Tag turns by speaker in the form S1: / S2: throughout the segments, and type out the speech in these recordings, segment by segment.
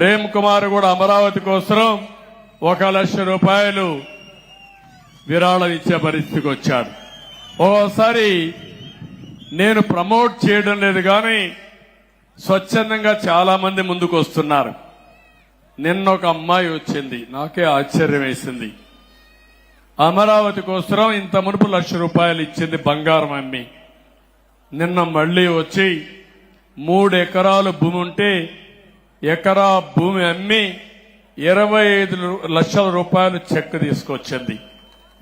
S1: ప్రేమ్ కుమార్ కూడా అమరావతి కోసం 1,00,000 రూపాయలు విరాళం ఇచ్చే పరిస్థితికి వచ్చాడు. ఓసారి నేను ప్రమోట్ చేయడం లేదు కానీ స్వచ్ఛందంగా చాలా మంది ముందుకు వస్తున్నారు. నిన్న ఒక అమ్మాయి వచ్చింది, నాకే ఆశ్చర్యం వేసింది. అమరావతి కోసం ఇంత మునుపు 1,00,000 రూపాయలు ఇచ్చింది బంగారం అమ్మి. నిన్న మళ్లీ వచ్చి 3 ఎకరాలు భూమి ఉంటే ఎకరా భూమి అమ్మి 25 లక్షల రూపాయలు చెక్ తీసుకొచ్చింది.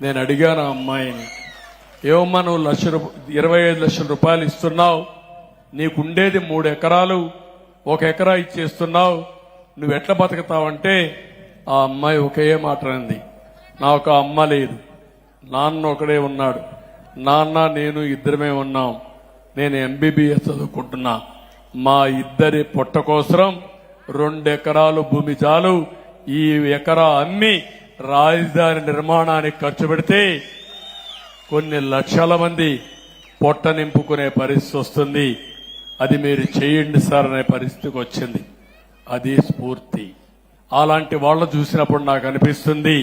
S1: నేను అడిగాను ఆ అమ్మాయిని, ఏమమ్మా నువ్వు 25 లక్షల రూపాయలు ఇస్తున్నావు, నీకుండేది 3 ఎకరాలు, 1 ఎకరా ఇచ్చేస్తున్నావు, నువ్వెట్లా బతుకుతావంటే ఆ అమ్మాయి ఒకే మాట అంది, నాకు అమ్మ లేదు, నాన్న ఒకడే ఉన్నాడు, నాన్న నేను ఇద్దరమే ఉన్నాం, నేను MBBS చదువుకుంటున్నా, మా ఇద్దరి పొట్ట కోసం 2 ఎకరాలు భూమి చాలు, ఈ ఎకరా అమ్మి రాజధాని నిర్మాణానికి ఖర్చు పెడితే కొన్ని లక్షల మంది పొట్ట నింపుకునే పరిస్థితి వస్తుంది, అది మీరు చేయండి సార్ అనే పరిస్థితికి వచ్చింది. అది స్ఫూర్తి. అలాంటి వాళ్ళు చూసినప్పుడు నాకు అనిపిస్తుంది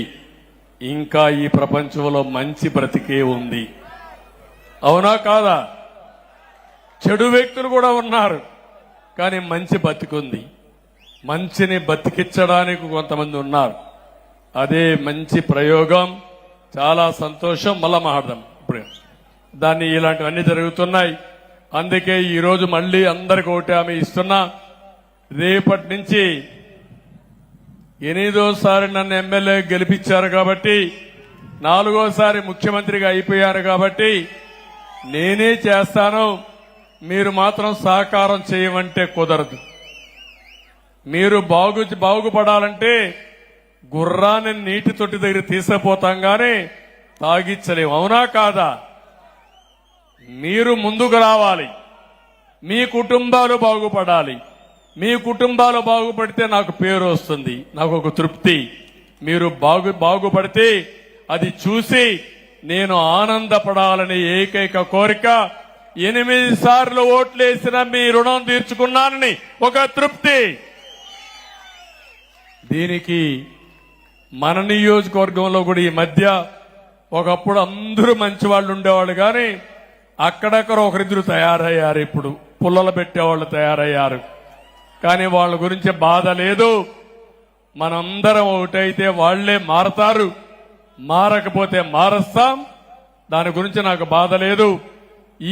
S1: ఇంకా ఈ ప్రపంచంలో మంచి బ్రతికే ఉంది. అవునా కాదా? చెడు వ్యక్తులు కూడా ఉన్నారు, కానీ మంచి బతికుంది. మంచిని బతికించడానికి కొంతమంది ఉన్నారు. అదే మంచి ప్రయోగం. చాలా సంతోషం. మళ్ళా మాట్లాడదాం ఇప్పుడు. దాన్ని ఇలాంటివన్నీ జరుగుతున్నాయి. అందుకే ఈరోజు మళ్లీ అందరికి ఒకటి హామీ ఇస్తున్నా, రేపటి నుంచి 8వ నన్ను ఎమ్మెల్యే గెలిపించారు కాబట్టి, 4వసారి ముఖ్యమంత్రిగా అయిపోయారు కాబట్టి నేనే చేస్తాను, మీరు మాత్రం సహకారం చేయమంటే కుదరదు. మీరు బాగుపడాలంటే గుర్రాన్ని నీటి తొట్టి దగ్గర తీసుకుపోతాం గానీ తాగిచ్చలేము. అవునా కాదా? మీరు ముందుకు రావాలి, మీ కుటుంబాలు బాగుపడాలి. మీ కుటుంబాలు బాగుపడితే నాకు పేరు వస్తుంది, నాకు ఒక తృప్తి. మీరు బాగుపడితే అది చూసి నేను ఆనందపడాలని ఏకైక కోరిక. 8 సార్లు ఓట్లేసిన మీ రుణం తీర్చుకున్నానని ఒక తృప్తి. దీనికి మన నియోజకవర్గంలో కూడా ఈ మధ్య ఒకప్పుడు అందరూ మంచి వాళ్ళు ఉండేవాళ్ళు, కానీ అక్కడక్కడ ఒకరిద్దరు తయారయ్యారు. ఇప్పుడు పుల్లలు పెట్టేవాళ్ళు తయారయ్యారు, కానీ వాళ్ళ గురించి బాధ లేదు. మనందరం ఒకటైతే వాళ్లే మారతారు, మారకపోతే మారుస్తాం. దాని గురించి నాకు బాధ లేదు.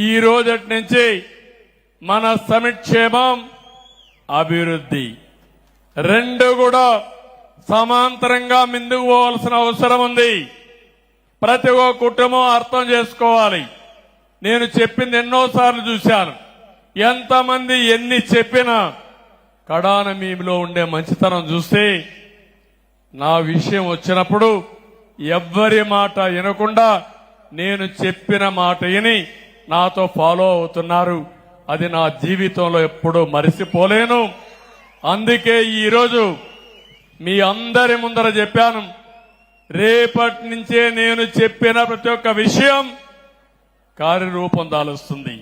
S1: ఈ రోజటి నుంచి మన సంక్షేమం, అభివృద్ధి 2 కూడా సమాంతరంగా ముందుకు పోవాల్సిన అవసరం ఉంది. ప్రతి ఒక్క కుటుంబం అర్థం చేసుకోవాలి. నేను చెప్పింది ఎన్నోసార్లు చూశాను. ఎంతమంది ఎన్ని చెప్పినా కడాన మీలో ఉండే మంచితనం చూస్తే, నా విషయం వచ్చినప్పుడు ఎవ్వరి మాట వినకుండా నేను చెప్పిన మాట విని నాతో ఫాలో అవుతున్నారు. అది నా జీవితంలో ఎప్పుడూ మరిసిపోలేను. అందుకే ఈరోజు మీ అందరి ముందర చెప్పాను, రేపటి నుంచే నేను చెప్పిన ప్రతి ఒక్క విషయం కార్యరూపం దాలుస్తుంది.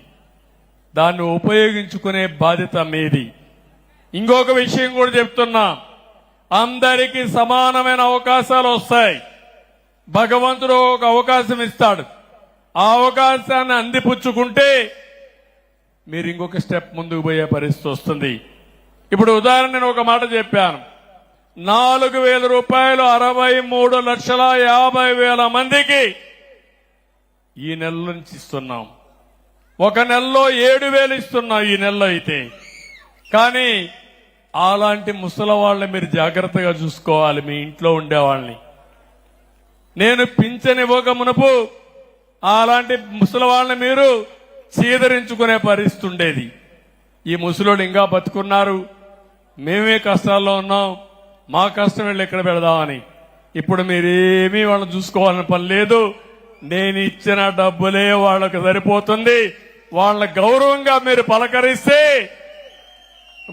S1: దాన్ని ఉపయోగించుకునే బాధ్యత మీది. ఇంకొక విషయం కూడా చెప్తున్నా, అందరికీ సమానమైన అవకాశాలు వస్తాయి. భగవంతుడు ఒక అవకాశం ఇస్తాడు. ఆ అవకాశాన్ని అందిపుచ్చుకుంటే మీరు ఇంకొక స్టెప్ ముందుకు పోయే పరిస్థితి వస్తుంది. ఇప్పుడు ఉదాహరణ నేను ఒక మాట చెప్పాను, 4,000 రూపాయలు 63,50,000 మందికి ఈ నెల నుంచి ఇస్తున్నాం. ఒక నెలలో 7,000 ఇస్తున్నాం ఈ నెలలో అయితే. కానీ అలాంటి ముసలి వాళ్ళని మీరు జాగ్రత్తగా చూసుకోవాలి, మీ ఇంట్లో ఉండేవాళ్ళని. నేను పింఛన్ ఇవ్వక మునుపు అలాంటి ముసలి వాళ్ళని మీరు చీదరించుకునే పరిస్థితి ఉండేది. ఈ ముసలోళ్ళు ఇంకా బతుకున్నారు, మేమే కష్టాల్లో ఉన్నాం, మా కష్టం వెళ్ళి ఎక్కడ పెడదామని. ఇప్పుడు మీరేమీ వాళ్ళని చూసుకోవాలని పని లేదు. నేను ఇచ్చిన డబ్బులే వాళ్ళకు సరిపోతుంది. వాళ్ళ గౌరవంగా మీరు పలకరిస్తే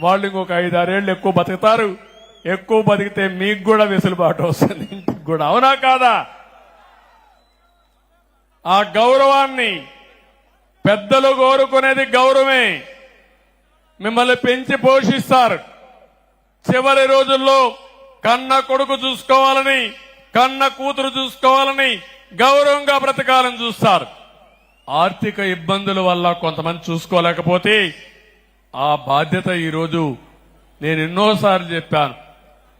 S1: వాళ్ళు ఇంకొక 5-6 ఏళ్లు ఎక్కువ బతుకుతారు. ఎక్కువ బతికితే మీకు కూడా వెసులుబాటు వస్తుంది, ఇంటికి కూడా. అవునా కాదా? ఆ గౌరవాన్ని పెద్దలు కోరుకునేది గౌరవమే. మిమ్మల్ని పెంచి పోషిస్తారు. చివరి రోజుల్లో కన్న కొడుకు చూసుకోవాలని, కన్న కూతురు చూసుకోవాలని, గౌరవంగా బ్రతకాలని చూస్తారు. ఆర్థిక ఇబ్బందుల వల్ల కొంతమంది చూసుకోలేకపోతే ఆ బాధ్యత ఈరోజు నేను ఎన్నోసార్లు చెప్పాను.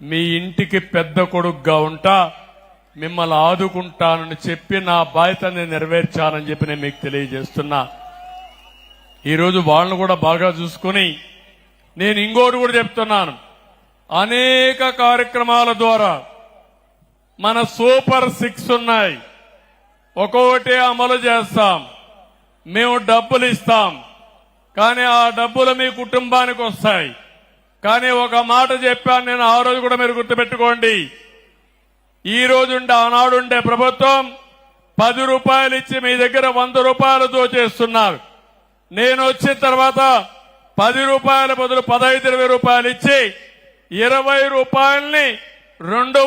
S1: మీ ఇంటికి పెద్ద కొడుకుగా ఉంటా, మిమ్మల్ని ఆదుకుంటానని చెప్పి నా బాధ్యతని నెరవేర్చానని చెప్పి నేను మీకు తెలియజేస్తున్నా. ఈరోజు వాళ్ళను కూడా బాగా చూసుకుని నేను ఇంకోటి కూడా చెప్తున్నాను. అనేక కార్యక్రమాల ద్వారా మన సూపర్ 6 ఉన్నాయి. ఒక్కొక్కటి అమలు చేస్తాం. మేము డబ్బులు ఇస్తాం, కానీ ఆ డబ్బులు మీ కుటుంబానికి వస్తాయి. కానీ ఒక మాట చెప్పాను నేను, ఆ రోజు కూడా మీరు గుర్తుపెట్టుకోండి. ఈ రోజుండే ఆనాడుండే ప్రభుత్వం 10 రూపాయలు ఇచ్చి మీ దగ్గర 100 రూపాయలు దోచేస్తున్నారు. నేను వచ్చిన తర్వాత 10 రూపాయల బదులు 15-20 రూపాయలు ఇచ్చి 20 రూపాయల్ని 200,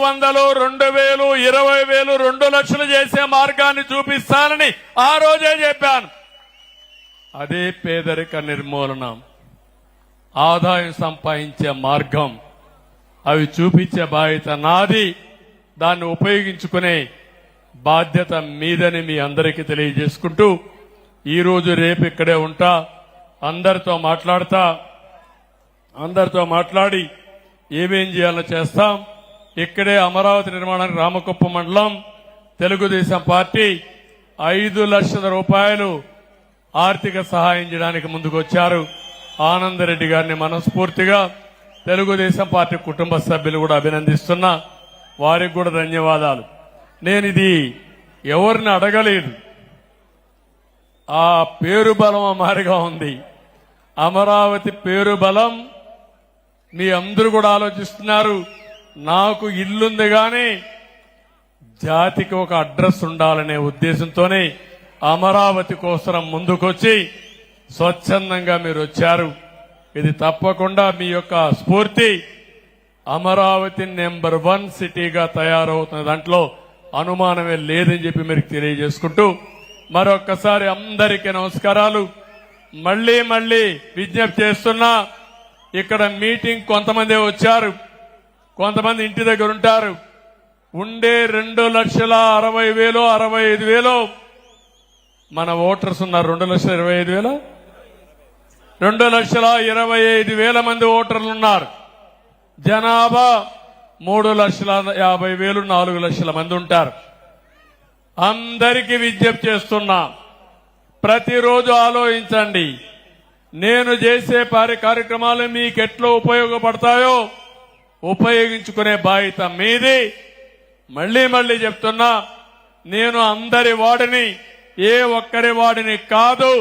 S1: 2000, 20,000, 2 లక్షలు చేసే మార్గాన్ని చూపిస్తానని ఆ రోజే చెప్పాను. అదే పేదరిక నిర్మూలన, ఆదాయం సంపాదించే మార్గం, అవి చూపించే బాధ్యత నాది. దాన్ని ఉపయోగించుకునే బాధ్యత మీదని మీ అందరికీ తెలియజేసుకుంటూ ఈరోజు రేపు ఇక్కడే ఉంటా, అందరితో మాట్లాడి ఏమేం చేయాలో చేస్తాం. ఇక్కడే అమరావతి నిర్మాణానికి రామకుప్పం మండలం తెలుగుదేశం పార్టీ 5 లక్షల రూపాయలు ఆర్థిక సహాయం చేయడానికి ముందుకొచ్చారు. ఆనందరెడ్డి గారిని మనస్ఫూర్తిగా తెలుగుదేశం పార్టీ కుటుంబ సభ్యులు కూడా అభినందిస్తున్నా. వారికి కూడా ధన్యవాదాలు. నేను ఇది ఎవరిని అడగలేదు. ఆ పేరు బలం మారిగా ఉంది. అమరావతి పేరు బలం మీ అందరూ కూడా ఆలోచిస్తున్నారు. నాకు ఇల్లుంది గాని జాతికి ఒక అడ్రస్ ఉండాలనే ఉద్దేశంతోనే అమరావతి కోసం ముందుకొచ్చి స్వచ్ఛందంగా మీరు వచ్చారు. ఇది తప్పకుండా మీ యొక్క స్ఫూర్తి అమరావతి నెంబర్ 1 సిటీగా తయారవుతున్న దాంట్లో అనుమానమే లేదని చెప్పి మీరు తెలియజేసుకుంటూ మరొక్కసారి అందరికీ నమస్కారాలు. మళ్లీ విజ్ఞప్తి చేస్తున్నా. ఇక్కడ మీటింగ్ కొంతమంది వచ్చారు, కొంతమంది ఇంటి దగ్గర ఉంటారు. ఉండే 2,60,000, 65,000 మన ఓటర్స్ ఉన్నారు. 2,25,000, 2,25,000 మంది ఓటర్లు ఉన్నారు. జనాభా 3,50,000, 4 లక్షల మంది ఉంటారు. అందరికీ విజ్ఞప్తి చేస్తున్నా, ప్రతిరోజు ఆలోచించండి. నేను చేసే కార్యక్రమాలు మీకు ఎట్లా ఉపయోగపడతాయో ఉపయోగించుకునే బాధ్యత మీది. మళ్లీ చెప్తున్నా, నేను అందరి వాడిని, ఏ ఒక్కరి వాడిని కాదు.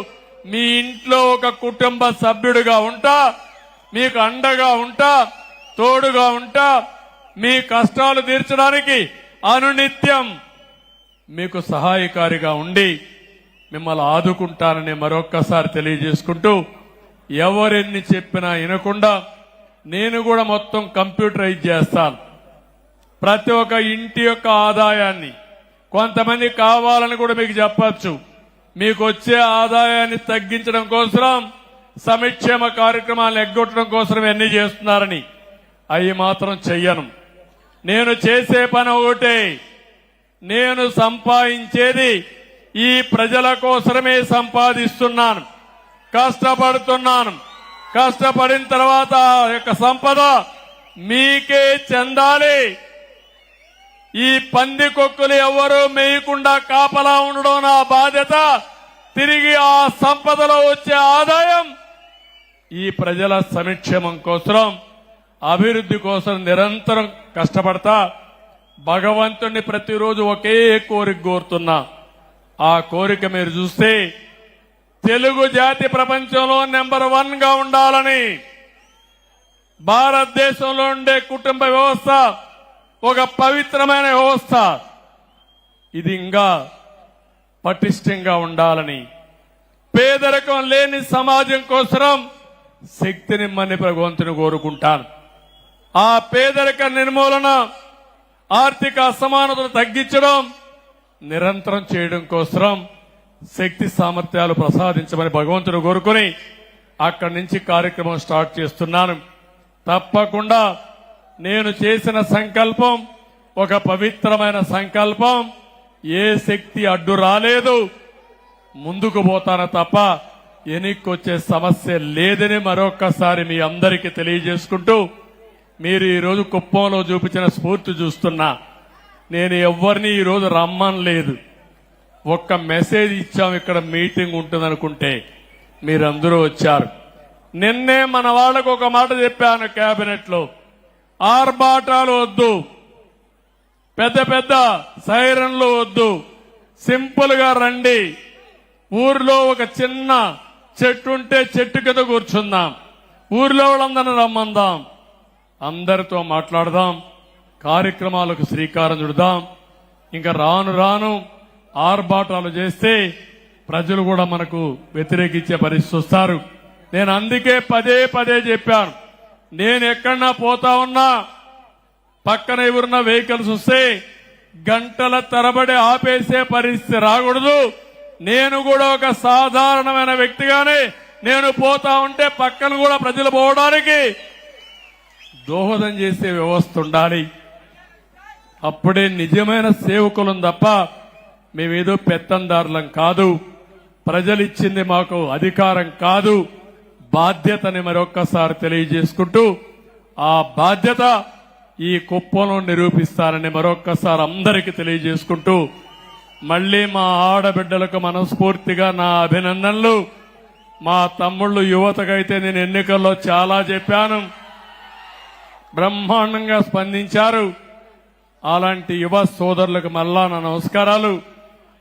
S1: మీ ఇంట్లో ఒక కుటుంబ సభ్యుడిగా ఉంటా, మీకు అండగా ఉంటా, తోడుగా ఉంటా, మీ కష్టాలు తీర్చడానికి అనునిత్యం మీకు సహాయకారిగా ఉండి మిమ్మల్ని ఆదుకుంటానని మరొక్కసారి తెలియజేసుకుంటూ, ఎవరెన్ని చెప్పినా వినకుండా నేను కూడా మొత్తం కంప్యూటరైజ్ చేస్తాను. ప్రతి ఒక్క ఇంటి యొక్క ఆదాయాన్ని, కొంతమంది కావాలని కూడా మీకు చెప్పచ్చు, మీకు వచ్చే ఆదాయాన్ని తగ్గించడం కోసం సంక్షేమ కార్యక్రమాలను ఎగ్గొట్టడం కోసం ఇవన్నీ చేస్తున్నారని. అవి మాత్రం చెయ్యను. నేను చేసే పని ఒకటే, నేను సంపాదించేది ఈ ప్రజల కోసమే సంపాదిస్తున్నాను, కష్టపడుతున్నాను. కష్టపడిన తర్వాత ఆ యొక్క సంపద మీకే చెందాలి. ఈ పందికొక్కులు ఎవరూ మేయకుండా కాపలా ఉండడం నా బాధ్యత. తిరిగి ఆ సంపదలో వచ్చే ఆదాయం ఈ ప్రజల సంక్షేమం కోసం, అభివృద్ధి కోసం నిరంతరం కష్టపడతా. భగవంతుణ్ణి ప్రతిరోజు ఒకే కోరిక కోరుతున్నా. ఆ కోరిక మీరు చూస్తే తెలుగు జాతి ప్రపంచంలో నెంబర్ 1 గా ఉండాలని. భారతదేశంలో ఉండే కుటుంబ వ్యవస్థ ఒక పవిత్రమైన వ్యవస్థ. ఇది ఇంకా పటిష్టంగా ఉండాలని, పేదరికం లేని సమాజం కోసం శక్తిని మని భగవంతుని కోరుకుంటాను. ఆ పేదరిక నిర్మూలన, ఆర్థిక అసమానతను తగ్గించడం నిరంతరం చేయడం కోసం శక్తి సామర్థ్యాలు ప్రసాదించమని భగవంతుడు కోరుకుని అక్కడి నుంచి కార్యక్రమం స్టార్ట్ చేస్తున్నాను. తప్పకుండా నేను చేసిన సంకల్పం ఒక పవిత్రమైన సంకల్పం. ఏ శక్తి అడ్డు రాలేదు, ముందుకు పోతాను తప్ప ఎనిక్కొచ్చే సమస్య లేదని మరొక్కసారి మీ అందరికీ తెలియజేసుకుంటూ, మీరు ఈరోజు కుప్పంలో చూపించిన స్ఫూర్తి చూస్తున్నా. నేను ఎవరిని ఈరోజు రమ్మనలేదు, ఒక్క మెసేజ్ ఇచ్చాం ఇక్కడ మీటింగ్ ఉంటుందనుకుంటే మీరందరూ వచ్చారు. నిన్నే మన వాళ్లకు ఒక మాట చెప్పాను కేబినెట్ లో, ఆర్భాటాలు వద్దు, పెద్ద పెద్ద సైరన్లు వద్దు, సింపుల్ గా రండి. ఊర్లో ఒక చిన్న చెట్టు ఉంటే చెట్టు కింద కూర్చుందాం, ఊర్లో వాళ్ళందరినీ రమ్మందాం, అందరితో మాట్లాడదాం, కార్యక్రమాలకు శ్రీకారం చుడదాం. ఇంకా రాను రాను ఆర్భాటాలు చేస్తే ప్రజలు కూడా మనకు వ్యతిరేకించే పరిస్థితి వస్తారు. నేను అందుకే పదే పదే చెప్పాను, నేను ఎక్కడన్నా పోతా ఉన్నా పక్కన ఎవరున్న వెహికల్స్ వస్తే గంటల తరబడి ఆపేసే పరిస్థితి రాకూడదు. నేను కూడా ఒక సాధారణమైన వ్యక్తిగానే నేను పోతా ఉంటే పక్కన కూడా ప్రజలు పోవడానికి దోహదం చేసే వ్యవస్థ ఉండాలి. అప్పుడే నిజమైన సేవకులం తప్ప మేమేదో పెత్తందారులం కాదు. ప్రజలిచ్చింది మాకు అధికారం కాదు, బాధ్యతని మరొక్కసారి తెలియజేసుకుంటూ, ఆ బాధ్యత ఈ కుప్పంలో నిరూపిస్తారని మరొక్కసారి అందరికీ తెలియజేసుకుంటూ, మళ్లీ మా ఆడబిడ్డలకు మనస్ఫూర్తిగా నా అభినందనలు. మా తమ్ముళ్ళు యువతకైతే నేను ఎన్నికల్లో చాలా చెప్పాను, బ్రహ్మాండంగా స్పందించారు. అలాంటి యువ సోదరులకు మళ్ళా నా నమస్కారాలు.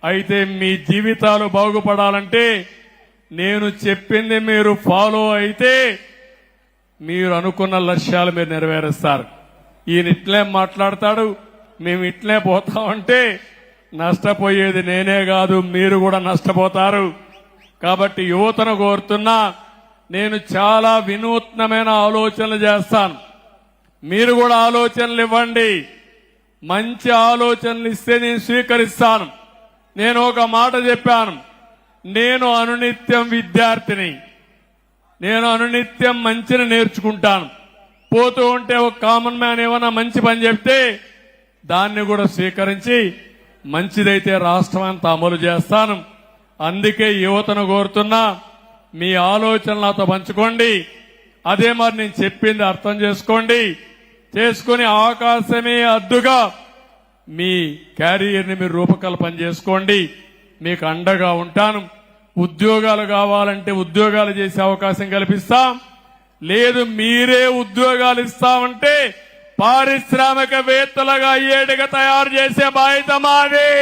S1: అయితే మీ జీవితాలు బాగుపడాలంటే నేను చెప్పింది మీరు ఫాలో అయితే మీరు అనుకున్న లక్ష్యాలు మీరు నెరవేరుస్తారు. ఈయన ఇట్లే మాట్లాడతాడు, మేము ఇట్లే పోతామంటే నష్టపోయేది నేనే కాదు, మీరు కూడా నష్టపోతారు. కాబట్టి యువతను కోరుతున్నా, నేను చాలా వినూత్నమైన ఆలోచనలు చేస్తాను, మీరు కూడా ఆలోచనలు ఇవ్వండి. మంచి ఆలోచనలు ఇస్తే నేను స్వీకరిస్తాను. నేను ఒక మాట చెప్పాను, నేను అనునిత్యం విద్యార్థిని, నేను అనునిత్యం మంచిని నేర్చుకుంటాను. పోతూ ఉంటే ఒక కామన్ మ్యాన్ ఏమైనా మంచి పని చెప్తే దాన్ని కూడా స్వీకరించి మంచిదైతే రాష్ట్రం అంతా అమలు చేస్తాను. అందుకే యువతను కోరుతున్నా, మీ ఆలోచనలు నాతో పంచుకోండి. అదే మరి నేను చెప్పింది అర్థం చేసుకోండి, చేసుకుని అవకాశమే అద్దుగా మీ క్యారియర్ని మీరు రూపకల్పన చేసుకోండి. మీకు అండగా ఉంటాను. ఉద్యోగాలు కావాలంటే ఉద్యోగాలు చేసే అవకాశం కల్పిస్తాం. లేదు మీరే ఉద్యోగాలు ఇస్తామంటే పారిశ్రామికవేత్తలుగా అయ్యేట్టుగా తయారు చేసే బాధ్యత మాది.